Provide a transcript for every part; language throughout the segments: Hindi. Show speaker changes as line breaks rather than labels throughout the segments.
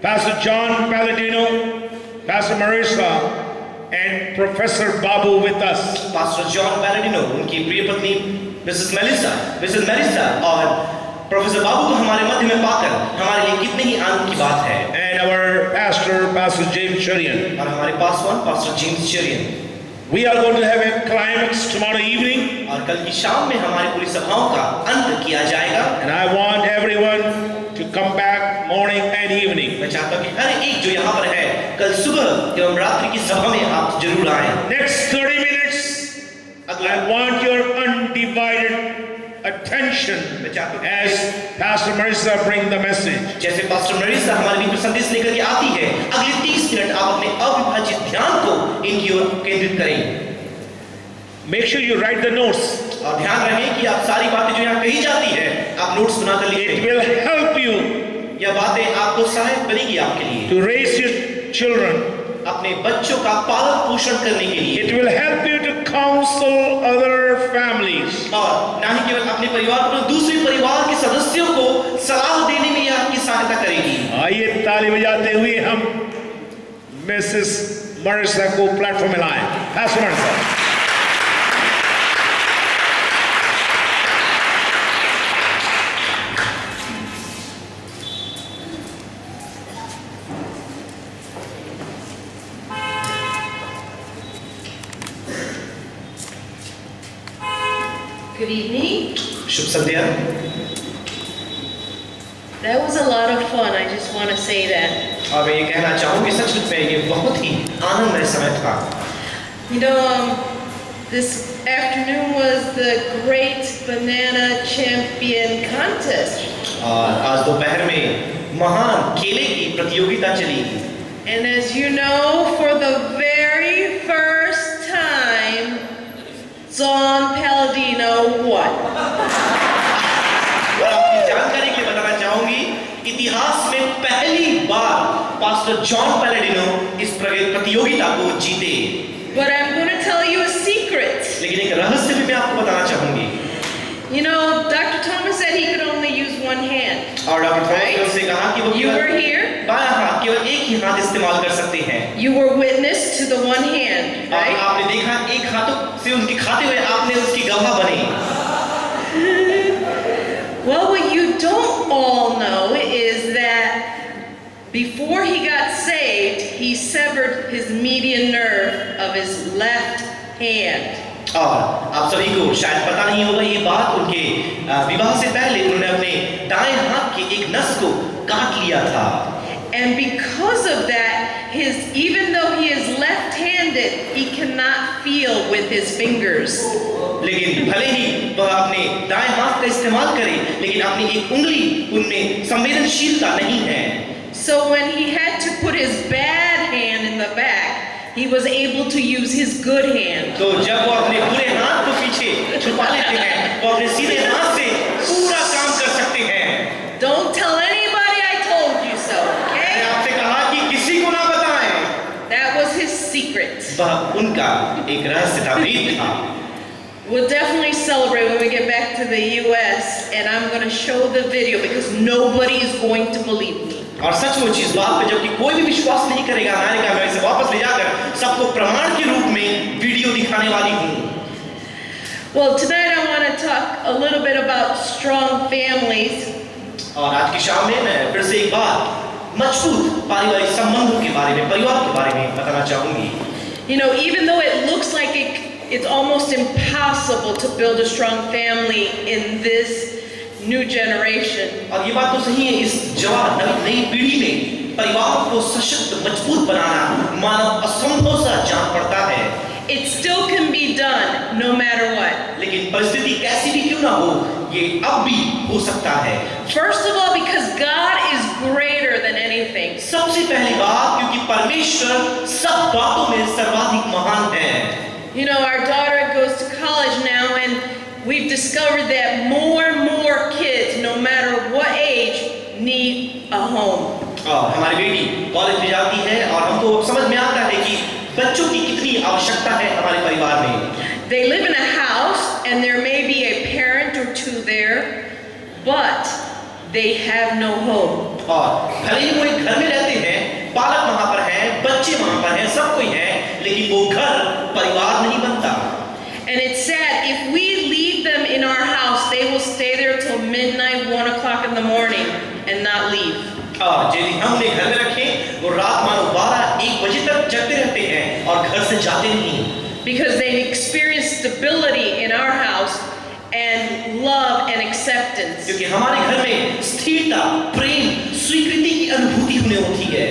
Pastor John Palladino, Pastor Marissa, and Professor Babu with us.
Pastor John Palladino, उनकी प्रिय पत्नी मिसेस मेलिसा और प्रोफेसर बाबू को हमारे मध्य में पाकर हमारे लिए कितने ही आनंद की बात है।
And our pastor, Pastor James Cherian.
और हमारे Paswan pastor James Cherian.
We are going to have a climax tomorrow evening.
और कल की शाम में हमारी पूरी सभाओं का अंत किया जाएगा।
And I want everyone to come back morning and evening.
मैं चाहता हूँ कि हर एक जो यहाँ पर है कल सुबह एवं रात्रि की सभा में आप जरूर आएं।
Next 30 minutes, I want your undivided attention as Pastor Marissa bring the message.
जैसे पास्टर मरीसा हमारे बीच में संदेश लेकर के आती है, अगले 30 मिनट आप अपने अविभाजित ध्यान को इनकी ओर केंद्रित करें।
Make sure you write the notes.
और ध्यान रखें कि आप सारी बातें जो यहाँ कही जाती है, आप नोट्स बनाकर लिखें।
It will help you.
यह बातें आपको सहायक बनेगी आपके लिए।
To raise your children.
अपने बच्चों का पालन पोषण करने के लिए।
It will help you to counsel other families.
और ना ही केवल अपने परिवार पर दूसरे परिवार के सदस्यों को सलाह देने में यह आपकी सहायता करेगी।
आइए ताली बजाते हुए हम मिसेस मरिसा को प्लेटफॉर्म में लाएं। Pastor Marissa.
Good evening.
Shubh Sandhya.
That was a lot of fun. I just want to say that.
और मैं ये कहना चाहूँगी सचमुच में ये बहुत ही आनंदमय समय था।
You know, this afternoon was the Great Banana Champion Contest.
और आज दोपहर में महान केले की प्रतियोगिता चली।
And as you know, for the very first time, John Palladino won.
और आपकी जानकारी के लिए बताना चाहूँगी, इतिहास में पहली बार पास्टर जॉन पैलेडिनो इस प्रतियोगिता को जीते।
But I'm going to tell you a secret.
लेकिन एक रहस्य भी मैं आपको बताना चाहूँगी।
You know, Dr. Thomas said he could only use one hand.
और डॉक्टर थॉमस ने उससे कहा कि वो
You were here.
बायां हाथ केवल एक ही हाथ इस्तेमाल कर सकते हैं।
You were witness to the one hand, right?
आपने देखा एक हाथों से उनके खाते हुए आपने उसकी गवाह बने।
Well, what you don't all know is that before he got saved, he severed his median nerve of his left hand.
और आप सभी को शायद पता नहीं होगा ये बात, उनके विवाह से पहले उन्होंने अपने दाएं हाथ के एक नस को काट लिया था।
And because of that, even though he is left-handed, he cannot feel with his fingers.
लेकिन भले ही वह अपने दाएं हाथ का इस्तेमाल करे, लेकिन अपनी एक उंगली उनमें संवेदनशीलता नहीं है।
So when he had to put his bad hand in the back, he was able to use his good hand.
तो जब वो अपने बुरे हाथ को पीछे छुपा लेते हैं, वो अपने सीधे हाथ से पूरा काम कर सकते हैं।
Don't tell anybody I told you so, okay?
मैंने आपसे कहा कि किसी को ना बताएं।
That was his secret.
वह उनका एक रहस्य था, भेद था।
We'll definitely celebrate when we get back to the US, and I'm going to show the video because nobody is going to believe me.
और सचमुच इस बात पे जबकि कोई भी विश्वास नहीं करेगा, अमेरिका में इसे वापस ले जाकर सबको प्रमाण के रूप में वीडियो दिखाने वाली हूँ।
Well, tonight I want to talk a little bit about strong families.
और आज की शाम में मैं फिर से एक बार मजबूत पारिवारिक संबंधों के बारे में, परिवार के बारे में बताना चाहूँगी।
You know, even though it looks like it's almost impossible to build a strong family in this new generation.
और ये बात तो सही है, इस जवान नई पीढ़ी में परिवार को सशक्त मजबूत बनाना मानव असंभव सा जान पड़ता है।
It still can be done no matter what.
लेकिन परिस्थिति कैसी भी क्यों ना हो, ये अब भी हो सकता है।
First of all, because God is greater than anything.
सबसे पहली बात क्योंकि परमेश्वर सब बातों में सर्वाधिक महान है।
You know, our daughter goes to college now, and we've discovered that more and more kids, no matter what age, need a home.
हमारी बेटी कॉलेज में जाती है और हमको समझ में आता है कि बच्चों की कितनी आवश्यकता है हमारे परिवार में।
They live in a house, and there may be a parent or two there, but they have no home.
और भले ही वो एक घर में रहते बालक वहां पर हैं, बच्चे वहां पर हैं, सब कोई है, लेकिन वो घर परिवार नहीं बनता।
And it's sad, if we leave them in our house, they will stay there till midnight, 1 o'clock in the morning and not leave.
यदि हम उन्हें घर में रखें, वो रात मानो 12-1 बजे तक जगते रहते हैं और घर से जाते नहीं।
Because they experience stability in our house and love and acceptance.
क्योंकि हमारे घर में स्थिरता, प्रेम, स्वीकृति की अनुभूति उन्हें होती है।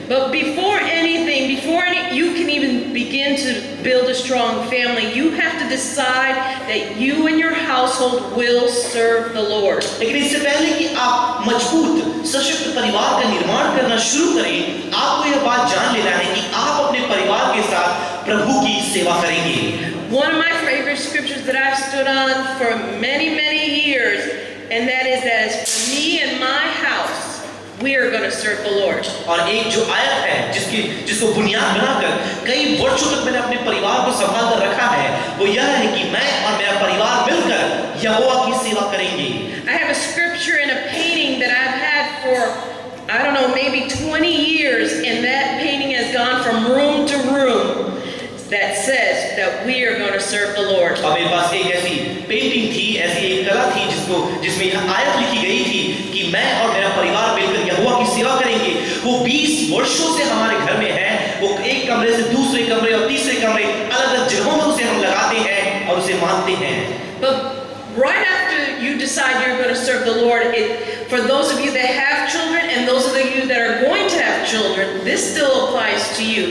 But before anything, you can even begin to build a strong family, you have to decide that you and your household will serve the Lord.
लेकिन इससे पहले कि आप मजबूत, सशक्त परिवार का निर्माण करना शुरू करें, आपको यह बात जान लेना है कि आप अपने परिवार के साथ प्रभु की सेवा करेंगे।
One of my favorite scriptures that I've stood on for many, many years, and that is that as for me and my house, we are going to serve the Lord.
और एक जो आयत है जिसको बुनियाद बनाकर कई वर्षों तक मैंने अपने परिवार को संभाल कर रखा है, वो यह है कि मैं और मेरा परिवार मिलकर यहोवा की सेवा करेंगे।
I have a scripture in a painting that I've had for, I don't know, maybe 20 years, and that painting has gone from room to room that says that we are going to serve the Lord.
और मेरे पास एक ऐसी पेंटिंग थी, ऐसी एक कला थी जिसमें यह आयत लिखी गई थी कि मैं और मेरा परिवार मिलकर यहोवा की सेवा करेंगे। वो 20 वर्षों से हमारे घर में है। वो एक कमरे से दूसरे कमरे और तीसरे कमरे अलग-अलग जगहों में उसे हम लगाते हैं और उसे मानते हैं।
But right after you decide you're going to serve the Lord, for those of you that have children and those of you that are going to have children, this still applies to you.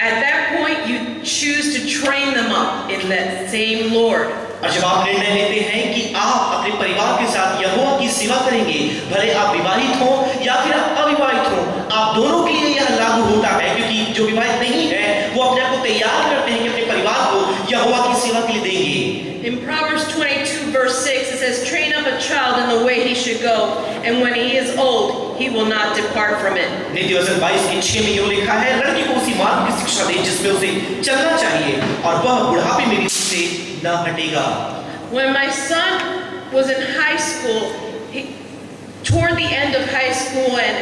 At that point, you choose to train them up in that same Lord.
और जब आप निर्णय लेते हैं कि आप अपने परिवार के साथ यहोवा की सेवा करेंगे, भले आप विवाहित हो या फिर आप अविवाहित हो, आप दोनों के लिए यह लागू होता है, क्योंकि जो विवाहित नहीं है वो अपने आप को तैयार करते हैं कि अपने परिवार को यहोवा की सेवा के लिए देंगे।
In Proverbs 22 verse 6 it says, "Train up a child in the way he should go, and when he is old, he will not depart from it."
नीति वचन 22:6 में यूं लिखा है, लड़के को उसी मार्ग की शिक्षा दे जिसमें उसे चलना चाहिए, और वह बुढ़ापे में भी उससे न हटेगा।
When my son was in high school, toward the end of high school and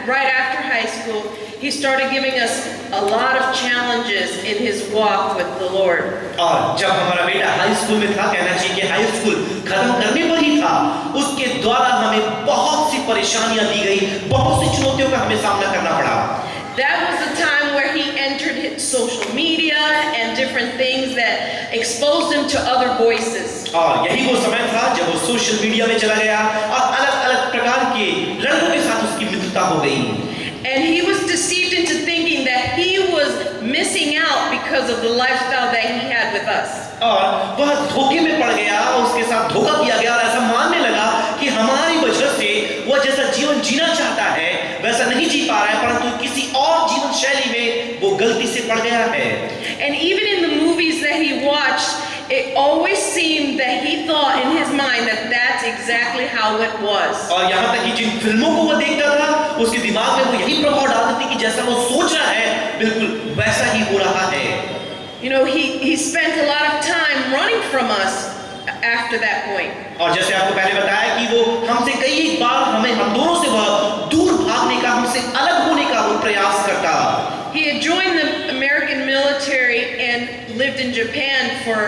right after high school, he started giving us a lot of challenges in his walk with the Lord.
और जब हमारा बेटा हाई स्कूल में था, कहना चाहिए कि हाई स्कूल खत्म करने पर ही था, उसके द्वारा हमें बहुत सी परेशानियां दी गई, बहुत सी चुनौतियों का हमें सामना करना पड़ा।
That was the time where he entered his social media and different things that exposed him to other voices.
और यही वो समय था जब वो सोशल मीडिया में चला गया और अलग-अलग प्रकार के लड़कों के साथ उसकी मित्रता हो गई।
And he was deceived into thinking that he was missing out because of the lifestyle that he had with us.
और वह धोखे में पड़ गया, उसके साथ धोखा किया गया और ऐसा मानने लगा कि हमारी वजह से वह जैसा जीवन जीना चाहता है वैसा नहीं जी पा रहा है, परंतु किसी और जीवन शैली में वो गलती से पड़ गया है।
And even in the movies that he watched, it always seemed that he thought in his mind that that's exactly how it was.
और यहाँ तक कि जिन फिल्मों को वो देखता था, उसके दिमाग में वो यही प्रभाव डालती थी कि जैसा वो सोच रहा है बिल्कुल वैसा ही हो रहा है।
You know, he spent a lot of time running from us after that point.
और जैसे आपको पहले बताया कि वो हमसे कई बार हम दोनों से वह दूर भागने का, हमसे अलग होने का वो प्रयास करता।
He had joined the American military and lived in Japan for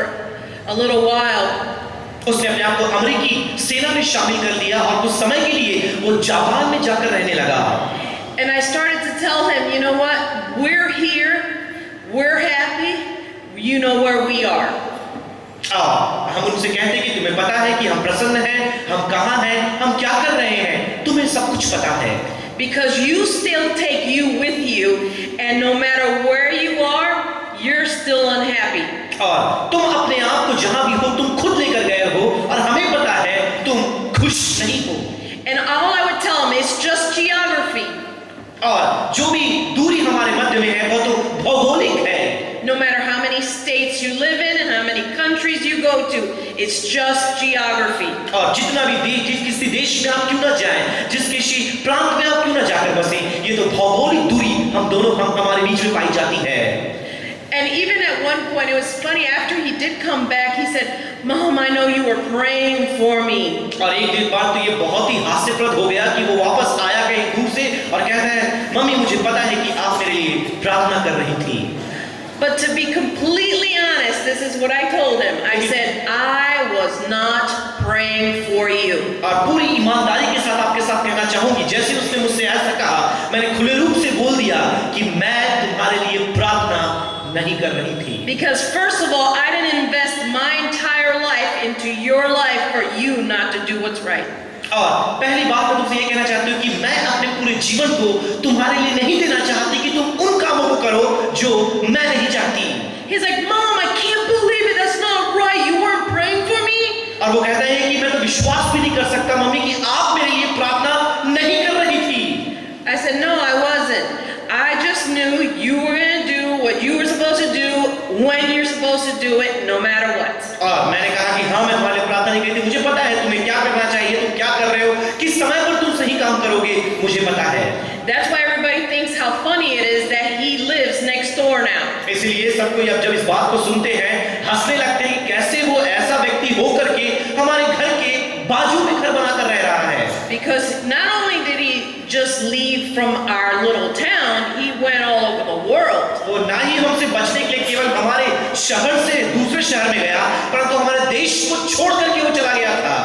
a little while.
उसने अपने आप को अमेरिकी सेना में शामिल कर लिया और कुछ समय के लिए वो जापान में जाकर रहने लगा।
And I started to tell him, you know what? We're here. We're happy. You know where we are.
हम उनसे कहते कि तुम्हें पता है कि हम प्रसन्न हैं, हम कहाँ हैं, हम क्या कर रहे हैं, तुम्हें सब कुछ पता है।
Because you still take you with you, and no matter where you are, you're still unhappy.
और तुम अपने आप को जहां भी हो तुम खुद लेकर गए हो और हमें पता है तुम खुश नहीं हो।
And all I would tell him is just geography.
और जो भी दूरी हमारे मध्य में है वो तो भौगोलिक है।
No matter how many states you live in and how many countries you go to, it's just geography.
और जितना भी किसी देश में आप क्यों ना जाएं, जिस किसी प्रांत में आप क्यों ना जाकर बसे, ये तो भौगोलिक दूरी हमारे बीच में पाई जाती है।
And even at one point, it was funny, after he did come back, he said, "Mom, I know you were praying for me."
और एक दिन बाद तो ये बहुत ही हास्यप्रद हो गया कि वो वापस आया कहीं दूर से और कहता है, मम्मी मुझे मेरे लिए प्रार्थना कर रही थी।
But to be completely honest, this is what I told him. I said, I was not praying for you.
और पूरी ईमानदारी के साथ आपके साथ कहना चाहूंगी, जैसे उसने मुझसे ऐसा कहा, मैंने खुले रूप से बोल दिया कि मैं तुम्हारे लिए प्रार्थना नहीं कर रही थी।
Because first of all, I didn't invest my entire life into your life for you not to do what's right.
और पहली बात मैं तुमसे ये कहना चाहती हूँ कि मैं अपने पूरे जीवन को तुम्हारे लिए नहीं देना चाहती कि तुम उन कामों को करो जो मैं नहीं चाहती।
He's like, Mom, I can't believe it. That's not right. You weren't praying for me.
और वो कहता है कि मैं तो विश्वास भी नहीं कर सकता मम्मी कि आप मेरे लिए प्रार्थना नहीं कर रही थी।
I said, no, I wasn't. I just knew you were going to do what you were supposed to do when you're supposed to do it, no matter what.
और मैंने कहा कि हाँ मैं तुम्हारे लिए प्रार्थना नहीं करती, मुझे पता है तुम्हें क्या करना चाहिए, तुम क्या कर रहे हो, किस समय पर तुम सही काम करोगे, मुझे पता है।
That's why everybody thinks how funny it is that he lives next door now.
इसलिए सब कोई अब जब इस बात को सुनते हैं हंसने लगते हैं कि कैसे वो ऐसा व्यक्ति हो करके हमारे घर के बाजू में घर बनाकर रह रहा है।
Because not only did he just leave from our little town, he went all over the world.
वो ना ही हमसे बचने के लिए केवल हमारे शहर से दूसरे शहर में गया, परंतु हमारे देश को छोड़ करके वो चला गया था।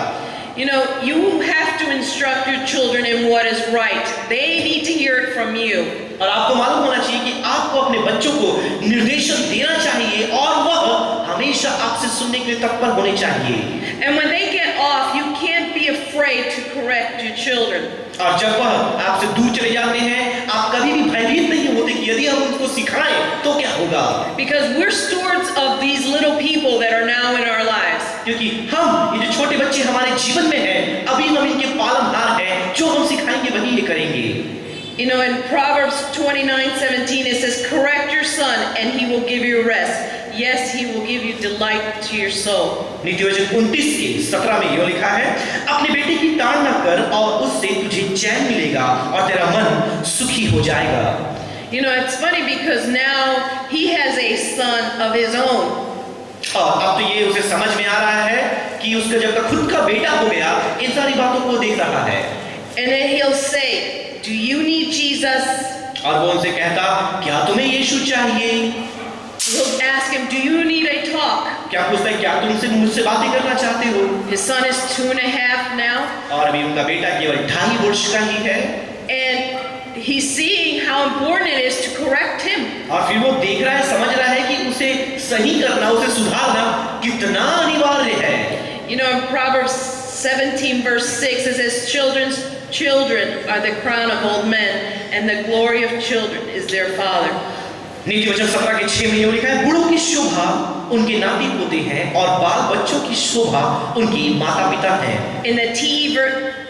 You know, you have to instruct your children in what is right. They need to hear it from you.
और आपको मालूम होना चाहिए कि आपको अपने बच्चों को निर्देशन देना चाहिए और वह हमेशा आपसे सुनने के लिए तत्पर होने चाहिए।
And when they get off, you can't be afraid to correct your children.
और जब वह आपसे दूर चले जाते हैं, आप कभी भी भयभीत नहीं होते कि यदि हम उनको सिखाएं तो क्या होगा।
Because we're stewards of these little people that are now in our lives.
क्योंकि हम ये जो छोटे बच्चे हमारे जीवन में हैं, अभी हम इनके पालनहार हैं, जो हम सिखाएंगे वही ये करेंगे।
You know, in Proverbs 29:17 it says, correct your son and he will give you rest. Yes, he will give you delight to your soul.
नीतिवचन 29:17 में ये लिखा है, अपने बेटे की ताड़ना कर और उससे तुझे चैन मिलेगा और तेरा मन सुखी हो जाएगा।
You know, it's funny because now he has a son of his own.
और अब तो ये उसे समझ में आ रहा है कि उसका जब तक खुद का बेटा हो गया, इन सारी बातों को वो देख रहा है।
And then he'll say, do you need Jesus?
और वो उनसे कहता, क्या तुम्हें यीशु चाहिए?
He'll ask him, do you need a talk?
क्या पूछता है, क्या तुमसे मुझसे बातें करना चाहते हो?
His son is 2.5 now.
और अभी उनका बेटा केवल 2.5 वर्ष का ही है।
And he's seeing how important it is to correct him.
और फिर वो देख रहा है, समझ रहा है कि उसे सही करना, उसे सुधारना कितना अनिवार्य है।
You know, in Proverbs 17:6 it says, children are the crown of old men, and the glory of children is their father.
नीतिवचन 17:6 में ये लिखा है, बूढ़ों की शोभा उनके नाती पोते हैं और बाल बच्चों की शोभा उनकी माता पिता हैं।
In the TE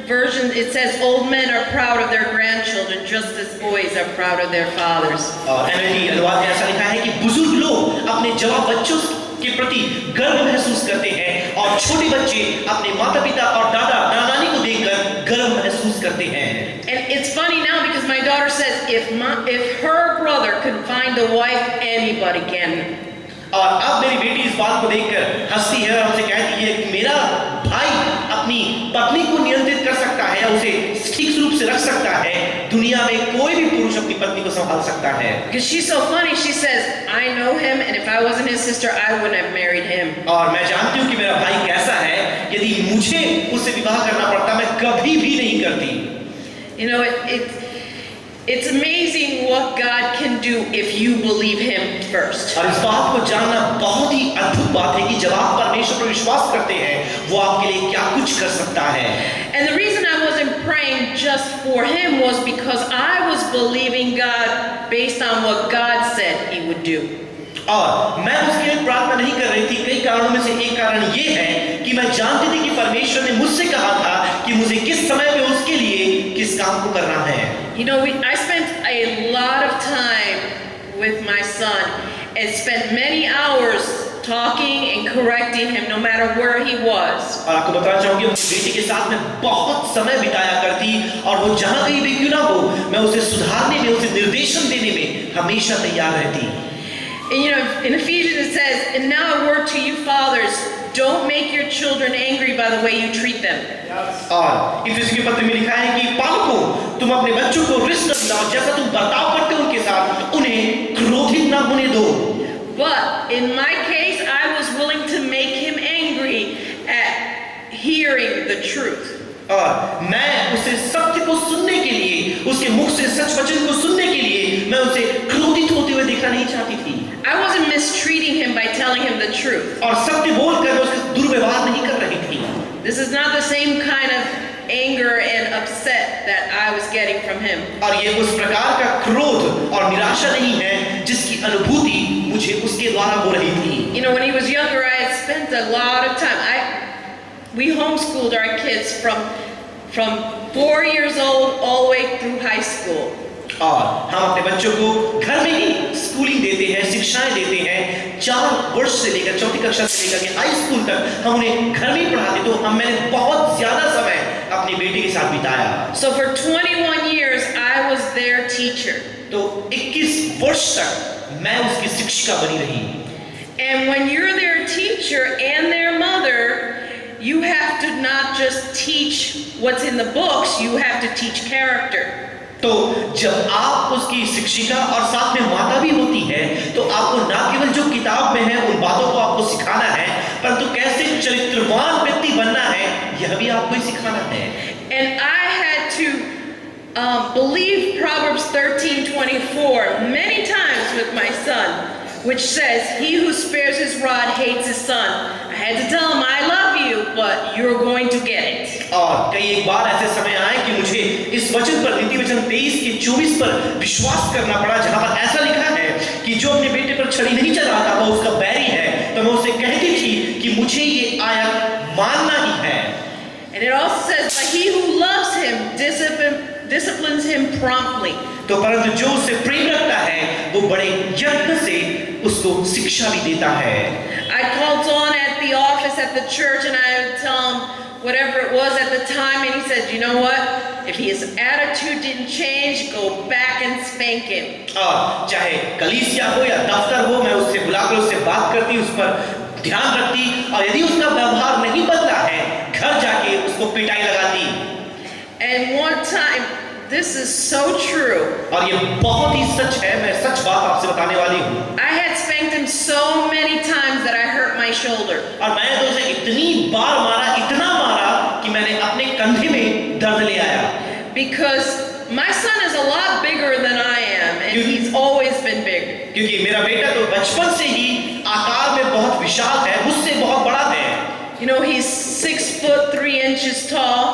version it says, old men are proud of their grandchildren just as boys are proud of their fathers.
और NLT अनुवाद में ऐसा लिखा है कि बुजुर्ग लोग अपने जवान बच्चों के प्रति गर्व महसूस करते हैं और छोटे बच्चे अपने माता पिता और दादा नानी को देखकर गर्व महसूस करते हैं।
And it's funny now because my daughter says, if her brother could find a wife, anybody can.
और अब मेरी बेटी इस बात को देखकर हंसती है और हमसे कहती है कि मेरा भाई अपनी पत्नी को नियंत्रित कर सकता है या उसे ठीक रूप से रख सकता है, दुनिया में कोई भी पुरुष अपनी पत्नी को संभाल सकता है।
Because she's so funny, she says, I know him, and if I wasn't his sister, I wouldn't have married him.
और मैं जानती हूँ कि मेरा भाई कैसा है, यदि मुझे उससे विवाह करना पड़ता मैं कभी भी नहीं करती।
You know, it's amazing what God can do if you believe him first.
और इस बात को जानना बहुत ही अद्भुत बात है कि जब आप परमेश्वर पर विश्वास करते हैं, वो आपके लिए क्या कुछ कर सकता है।
And the reason I wasn't praying just for him was because I was believing God based on what God said he would do.
और मैं उसके लिए प्रार्थना नहीं कर रही थी, कई कारणों में से एक कारण ये है कि मैं जानती थी कि परमेश्वर ने मुझसे कहा था कि मुझे किस समय पे उसके लिए किस काम को करना है।
You know, I spent a lot of time with my son and spent many hours talking and correcting him no matter where he was.
और आपको बताना चाहूंगी, अपनी बेटी के साथ मैं बहुत समय बिताया करती और वो जहां कहीं भी क्यों ना हो, मैं उसे सुधारने में, उसे निर्देशन देने में हमेशा तैयार रहती।
And you know, in Ephesians it says, and now a word to you fathers, don't make your children angry by the way you treat them.
और इफिसी के पत्र में लिखा है कि पालकों, तुम अपने बच्चों को रिश्त न दिलाओ, जैसा तुम बर्ताव करते हो उनके साथ, ना होने दो।
But in my case, I was willing to make him angry at hearing the truth.
और मैं उसे सत्य को सुनने के लिए, उसके मुख से सच वचन को सुनने के लिए मैं उसे क्रोधित होते हुए देखना नहीं चाहती थी।
I wasn't mistreating him by telling him the truth.
और सत्य बोलकर मैं उसका दुर्व्यवहार नहीं कर रही थी।
This is not the same kind of anger and upset that I was getting from him.
और ये उस प्रकार का क्रोध और निराशा नहीं है जिसकी अनुभूति मुझे उसके द्वारा हो रही थी।
You know, when he was younger, I had spent a lot of time. We homeschooled our kids from 4 years old all the way through high school.
और हम अपने बच्चों को घर में ही स्कूलिंग देते हैं, शिक्षाएं देते हैं। 4 वर्ष से लेकर 4ठी कक्षा से लेकर के हाई स्कूल तक हम उन्हें घर में ही पढ़ाते। तो मैंने बहुत ज्यादा समय अपनी बेटी के साथ बिताया।
So for 21 years, I was their teacher.
तो 21 वर्ष तक मैं उसकी शिक्षिका बनी रही।
And when you're their teacher and their mother, you have to not just teach what's in the books, you have to teach character.
तो जब आप उसकी शिक्षिका और साथ में माता भी होती है, तो आपको न केवल जो किताब में है उन बातों को आपको सिखाना है, परंतु कैसे चरित्रवान व्यक्ति बनना है यह भी आपको ही सिखाना है।
And I had to believe Proverbs 13:24 many times with my son, which says, "He who spares his rod hates his son." I had to tell him, "I love you, but you're going to get it."
और कई एक बार ऐसे समय आए कि मुझे इस वचन पर, नीति वचन 23:24 पर विश्वास करना पड़ा, जहां पर ऐसा लिखा है कि जो अपने बेटे पर छड़ी नहीं चलाता वो उसका बैरी है। तो मैं उसे कहती थी कि मुझे ये आयत मानना ही है।
And it also says, "But he who loves him disciplines him promptly."
तो परंतु जो उससे प्रेम रखता है वो बड़े यत्न से उसको शिक्षा भी देता है।
I called Dawn at the office at the church and I would tell him whatever it was at the time, and he said, "You know what? If his attitude didn't change, go back and spank him."
और चाहे कलीसिया हो या दफ्तर हो, मैं उससे बुलाकर उससे बात करती, उस पर ध्यान रखती, और यदि उसका व्यवहार नहीं बदला है घर जाके उसको पिटाई लगाती।
And one time, this is so true.
और ये बहुत ही सच है, मैं सच बात आपसे बताने वाली हूँ।
I had spanked him so many times that I hurt my shoulder.
और मैंने तो उसे इतनी बार मारा, इतना मारा कि मैंने अपने कंधे में दर्द ले आया।
Because my son is a lot bigger than I am, and he's always been bigger.
क्योंकि मेरा बेटा तो बचपन से ही आकार में बहुत विशाल है, मुझसे बहुत बड़ा है।
You know, he's 6'3" tall.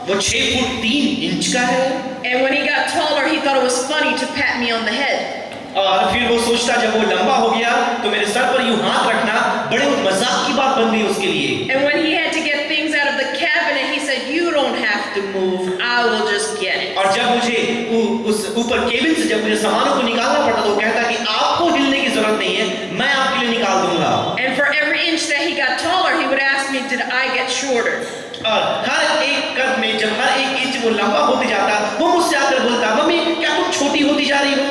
वो 6 फुट 3 इंच का है।
And when he got taller, he thought it was funny to pat me on the head.
और फिर वो सोचता, जब वो लंबा हो गया तो मेरे सर पर यूं हाथ रखना बड़े मजाक की बात बन गई उसके लिए।
And when he had to get things out of the cabinet, he said, "You don't have to move. I will just get it."
और जब मुझे उस ऊपर केबिन से जब मुझे सामानों को निकालना पड़ता तो वो कहता कि आपको हिलने की जरूरत नहीं है, मैं आपके लिए निकाल दूंगा।
And for every inch that he got taller, he would ask me, "Did I get shorter?"
और हर एक कद में जब हर एक इंच वो लंबा होते जाता, वो मुझसे आकर बोलता, "मम्मी क्या तुम छोटी होती जा रही हो?"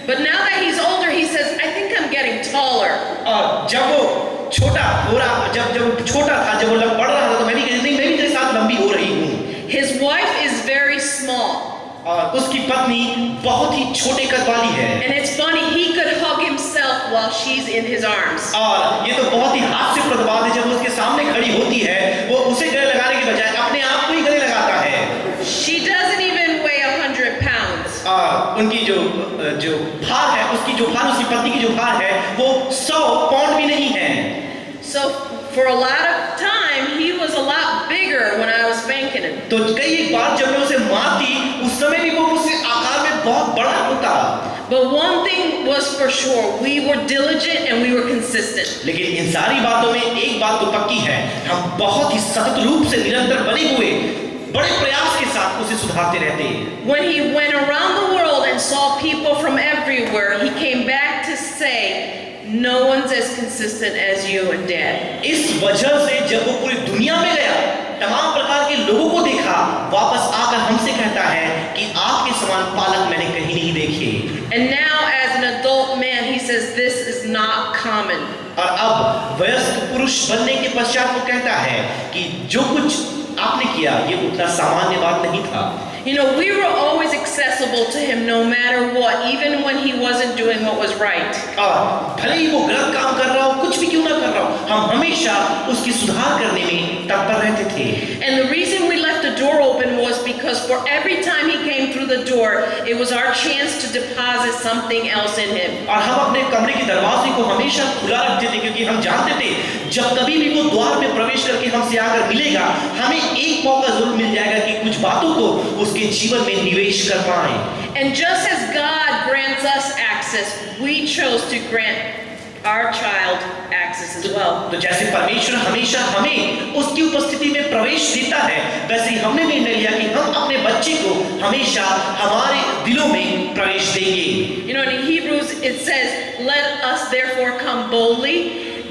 But now that he's older, he says, "I think I'm getting taller."
और जब वो छोटा हो रहा, जब छोटा था, जब वो बढ़ रहा था, तो मैं भी कहती नहीं, मैं भी तेरे साथ लंबी हो रही हूँ।
His wife is very small.
और उसकी पत्नी बहुत ही छोटे कद वाली है।
And it's funny, he could hug himself while she's in his arms.
और ये तो बहुत ही हास्यप्रद बात है, जब उसके सामने खड़ी होती है, वो उसे गले लगाने के बजाय अपने आप को ही गले लगाता है।
She doesn't even weigh 100 pounds.
उनकी जो भार है, उसकी पत्नी की जो भार है, वो 100 पाउंड भी नहीं है।
So for a lot of time, he was a lot bigger when I was spanking him.
तो कई एक बार जब मैं उसे मारती, उस समय भी वो मुझसे आकार में बहुत बड़ा होता।
But one thing was for sure, we were diligent and we were consistent.
लेकिन इन सारी बातों में एक बात तो पक्की है, हम बहुत ही सतत रूप से निरंतर बने हुए बड़े प्रयास के साथ उसे सुधारते रहते हैं।
When he went around the world and saw people from everywhere, he came back to say, "No one's as consistent as you and Dad."
इस वजह से जब वो पूरी दुनिया में गया, तमाम प्रकार के लोगों को देखा, वापस आकर हमसे कहता है कि आपके समान पालक मैंने कहीं नहीं देखे।
And now as an adult man, he says this is not common.
और अब वयस्क पुरुष बनने के पश्चात वो कहता है कि जो कुछ आपने किया ये उतना सामान्य बात नहीं था।
You know, we were always accessible to him no matter what, even when he wasn't doing what was right.
और भले ही वो गलत काम कर रहा हो, कुछ भी क्यों ना कर रहा हो, हम हमेशा उसकी सुधार करने में तत्पर रहते थे।
And the reason we left the door open was because for every time he came through the door, it was our chance to deposit something else in him.
और हम अपने कमरे के दरवाजे को हमेशा खुला रखते थे, क्योंकि हम जानते थे जब कभी भी वो द्वार में प्रवेश करके हमसे आकर मिलेगा, हमें एक मौका जरूर मिल जाएगा कि कुछ बातों को उसके जीवन में निवेश कर पाए।
And just as God grants us access, we chose to grant our child access as well.
तो जैसे परमेश्वर हमेशा हमें उसकी उपस्थिति में प्रवेश देता है, वैसे ही हमने निर्णय लिया कि हम अपने बच्चे को हमेशा हमारे दिलों में प्रवेश देंगे।
You know, in Hebrews it says, "Let us therefore come boldly."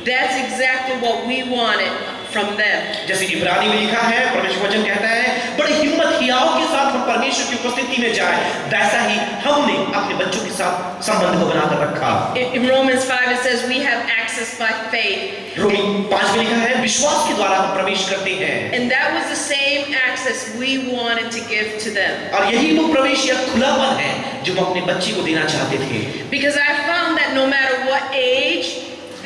That's exactly what we wanted from them.
जैसे इब्रानी में लिखा है, परमेश्वर वचन कहता है, बड़ी हिम्मत हियाव के साथ हम परमेश्वर की उपस्थिति में जाएं, वैसा ही हमने अपने बच्चों के साथ संबंध को बनाकर रखा।
In Romans 5 it says we have access by faith.
रोमी 5 में लिखा है, विश्वास के द्वारा हम प्रवेश करते हैं।
And that was the same access we wanted to give to them.
और यही वो प्रवेश या खुलापन है जो हम अपने बच्चे को देना चाहते थे।
Because I found that no matter what age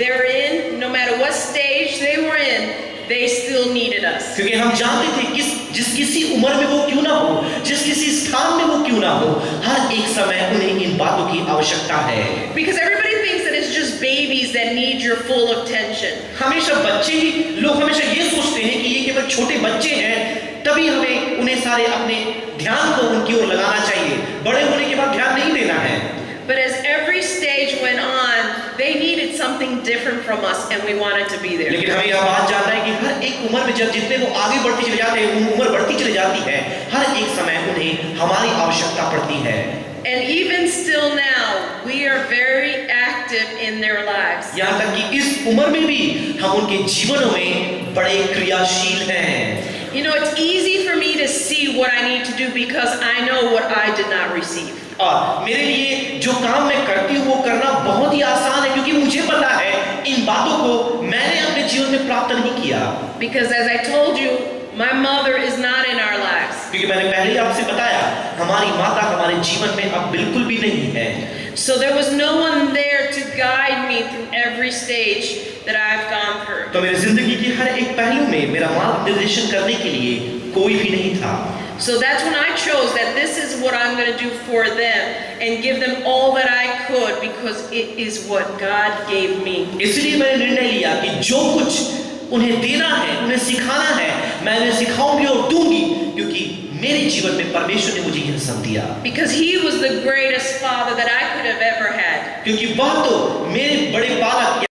they're in, no matter what stage they were in, they still needed us.
क्योंकि हम जानते थे जिस किसी उम्र में वो क्यों ना हो, जिस किसी स्थान में वो क्यों ना हो, हर एक समय उन्हें इन बातों की आवश्यकता है।
Because everybody thinks that it's just babies that need your full attention.
हमेशा बच्चे ही, लोग हमेशा ये सोचते हैं कि ये केवल छोटे बच्चे हैं, तभी हमें उन्हें सारे अपने ध्यान को उनकी ओर लगाना चाहिए, बड़े होने के बाद ध्यान नहीं देना है।
But as every stage went on, they needed something different from us and we wanted to be there.
लेकिन हमें यह बात जानना है कि हर एक उम्र में जब जितने वो आगे बढ़ती चले जाते हैं, उम्र बढ़ती चली जाती है, हर एक समय उन्हें हमारी आवश्यकता पड़ती है।
And even still now, we are very active in their lives.
यहाँ तक कि इस उम्र में भी हम उनके जीवनों में बड़े क्रियाशील हैं।
You know, it's easy for me to see what I need to do because I know what I did not receive.
और मेरे लिए जो काम मैं करती हूँ वो करना बहुत ही आसान है, क्योंकि मुझे पता है इन बातों को मैंने अपने जीवन में प्राप्त नहीं किया।
Because as I told you, my mother is not in our lives.
क्योंकि मैंने पहले ही आपसे बताया, हमारी माता हमारे जीवन में अब बिल्कुल भी नहीं है।
So there was no one there to guide me through every stage that I've gone through.
तो मेरी जिंदगी के हर एक पहलू में मेरा मार्गदर्शन करने के लिए कोई भी नहीं था।
So that's when I chose that this is what I'm going to do for them and give them all that I could because it is what God gave me.
इसलिए मैंने निर्णय लिया कि जो कुछ उन्हें देना है, उन्हें सिखाना है, मैं उन्हें सिखाऊंगी और दूंगी, क्योंकि मेरे जीवन में परमेश्वर ने मुझे यह सब दिया।
Because He was the greatest father that I could have ever had.
क्योंकि वह तो मेरे बड़े पालक